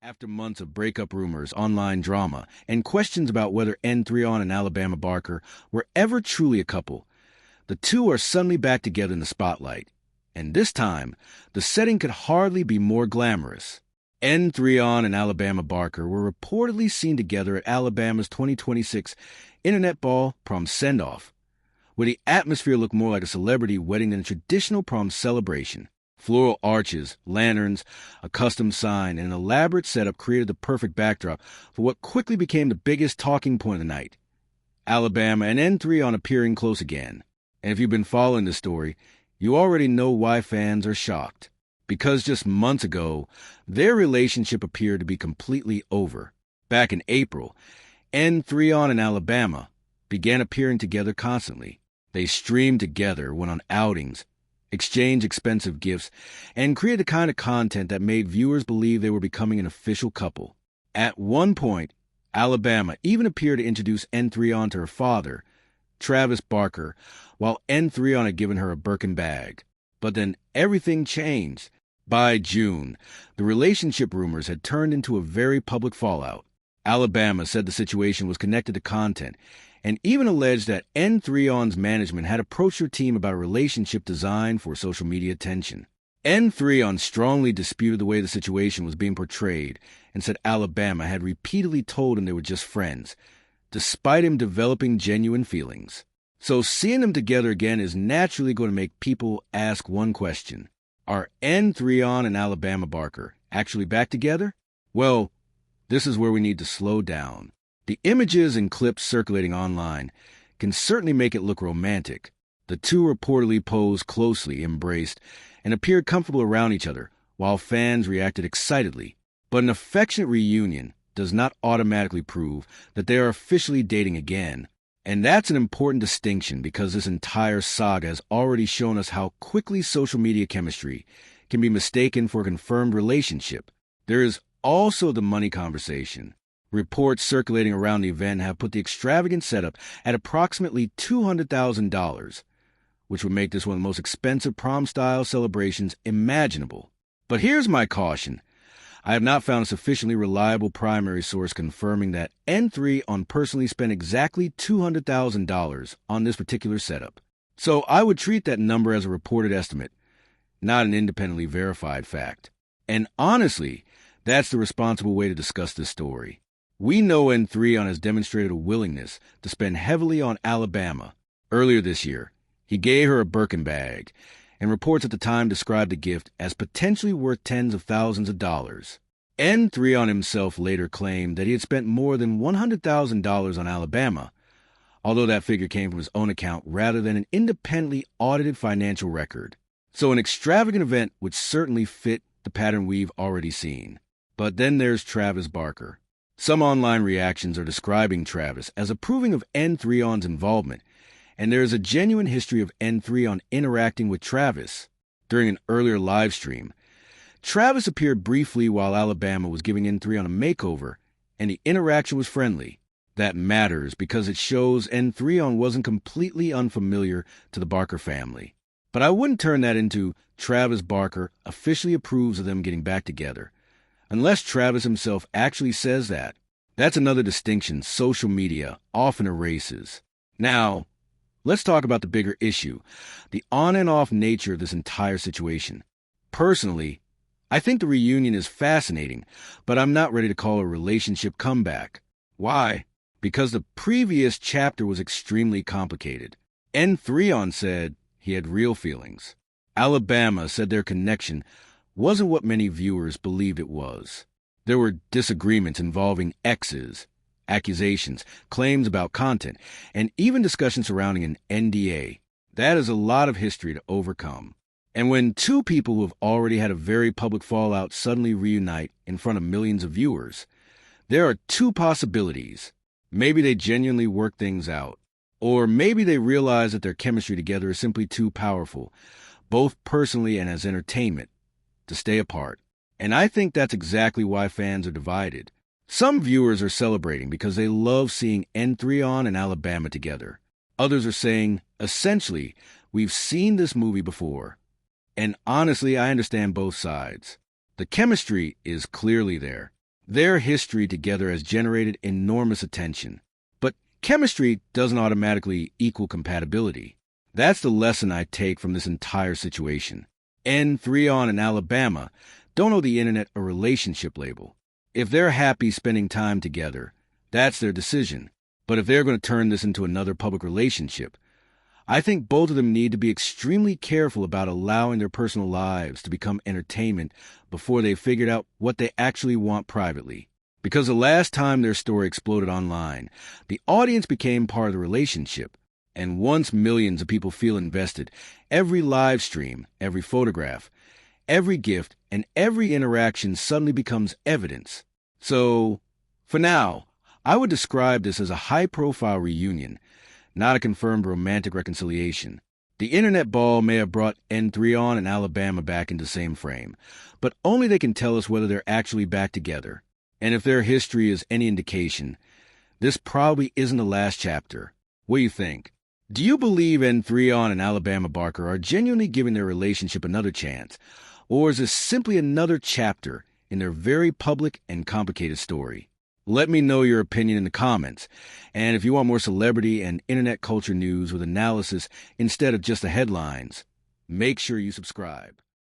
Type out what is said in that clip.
After months of breakup rumors, online drama, and questions about whether N3on and Alabama Barker were ever truly a couple, the two are suddenly back together in the spotlight. And this time, the setting could hardly be more glamorous. N3on and Alabama Barker were reportedly seen together at Alabama's 2026 Internet Ball prom send-off, where the atmosphere looked more like a celebrity wedding than a traditional prom celebration. Floral arches, lanterns, a custom sign, and an elaborate setup created the perfect backdrop for what quickly became the biggest talking point of the night. Alabama and N3on appearing close again. And if you've been following this story, you already know why fans are shocked. Because just months ago, their relationship appeared to be completely over. Back in April, N3on and Alabama began appearing together constantly. They streamed together, went on outings, exchanged expensive gifts, and created the kind of content that made viewers believe they were becoming an official couple. At one point, Alabama even appeared to introduce N3on to her father, Travis Barker, while N3on had given her a Birkin bag. But then everything changed. By June, the relationship rumors had turned into a very public fallout. Alabama said the situation was connected to content, and even alleged that N3on's management had approached her team about a relationship designed for social media attention. N3on strongly disputed the way the situation was being portrayed and said Alabama had repeatedly told him they were just friends, despite him developing genuine feelings. So seeing them together again is naturally going to make people ask one question. Are N3on and Alabama Barker actually back together? Well, this is where we need to slow down. The images and clips circulating online can certainly make it look romantic. The two reportedly posed closely, embraced, and appeared comfortable around each other, while fans reacted excitedly. But an affectionate reunion does not automatically prove that they are officially dating again. And that's an important distinction because this entire saga has already shown us how quickly social media chemistry can be mistaken for a confirmed relationship. There is also the money conversation. Reports circulating around the event have put the extravagant setup at approximately $200,000, which would make this one of the most expensive prom-style celebrations imaginable. But here's my caution. I have not found a sufficiently reliable primary source confirming that N3on personally spent exactly $200,000 on this particular setup. So I would treat that number as a reported estimate, not an independently verified fact. And honestly, that's the responsible way to discuss this story. We know N3on has demonstrated a willingness to spend heavily on Alabama. Earlier this year, he gave her a Birkin bag, and reports at the time described the gift as potentially worth tens of thousands of dollars. N3on himself later claimed that he had spent more than $100,000 on Alabama, although that figure came from his own account rather than an independently audited financial record. So an extravagant event would certainly fit the pattern we've already seen. But then there's Travis Barker. Some online reactions are describing Travis as approving of N3on's involvement, and there is a genuine history of N3on interacting with Travis. During an earlier live stream, Travis appeared briefly while Alabama was giving N3on a makeover, and the interaction was friendly. That matters because it shows N3on wasn't completely unfamiliar to the Barker family. But I wouldn't turn that into Travis Barker officially approves of them getting back together, unless Travis himself actually says that. That's another distinction social media often erases. Now, let's talk about the bigger issue, the on and off nature of this entire situation. Personally, I think the reunion is fascinating, but I'm not ready to call it a relationship comeback. Why? Because the previous chapter was extremely complicated. N3on said he had real feelings. Alabama said their connection wasn't what many viewers believed it was. There were disagreements involving exes, accusations, claims about content, and even discussions surrounding an NDA. That is a lot of history to overcome. And when two people who have already had a very public fallout suddenly reunite in front of millions of viewers, there are two possibilities. Maybe they genuinely work things out, or maybe they realize that their chemistry together is simply too powerful, both personally and as entertainment, to stay apart. And I think that's exactly why fans are divided. Some viewers are celebrating because they love seeing N3on and Alabama together. Others are saying, essentially, we've seen this movie before. And honestly, I understand both sides. The chemistry is clearly there. Their history together has generated enormous attention. But chemistry doesn't automatically equal compatibility. That's the lesson I take from this entire situation. N3on and Alabama don't owe the internet a relationship label. If they're happy spending time together, that's their decision. But if they're going to turn this into another public relationship, I think both of them need to be extremely careful about allowing their personal lives to become entertainment before they've figured out what they actually want privately. Because the last time their story exploded online, the audience became part of the relationship. And once millions of people feel invested, every live stream, every photograph, every gift, and every interaction suddenly becomes evidence. So, for now, I would describe this as a high-profile reunion, not a confirmed romantic reconciliation. The internet ball may have brought N3on and Alabama back into the same frame, but only they can tell us whether they're actually back together. And if their history is any indication, this probably isn't the last chapter. What do you think? Do you believe N3on and Alabama Barker are genuinely giving their relationship another chance? Or is this simply another chapter in their very public and complicated story? Let me know your opinion in the comments. And if you want more celebrity and internet culture news with analysis instead of just the headlines, make sure you subscribe.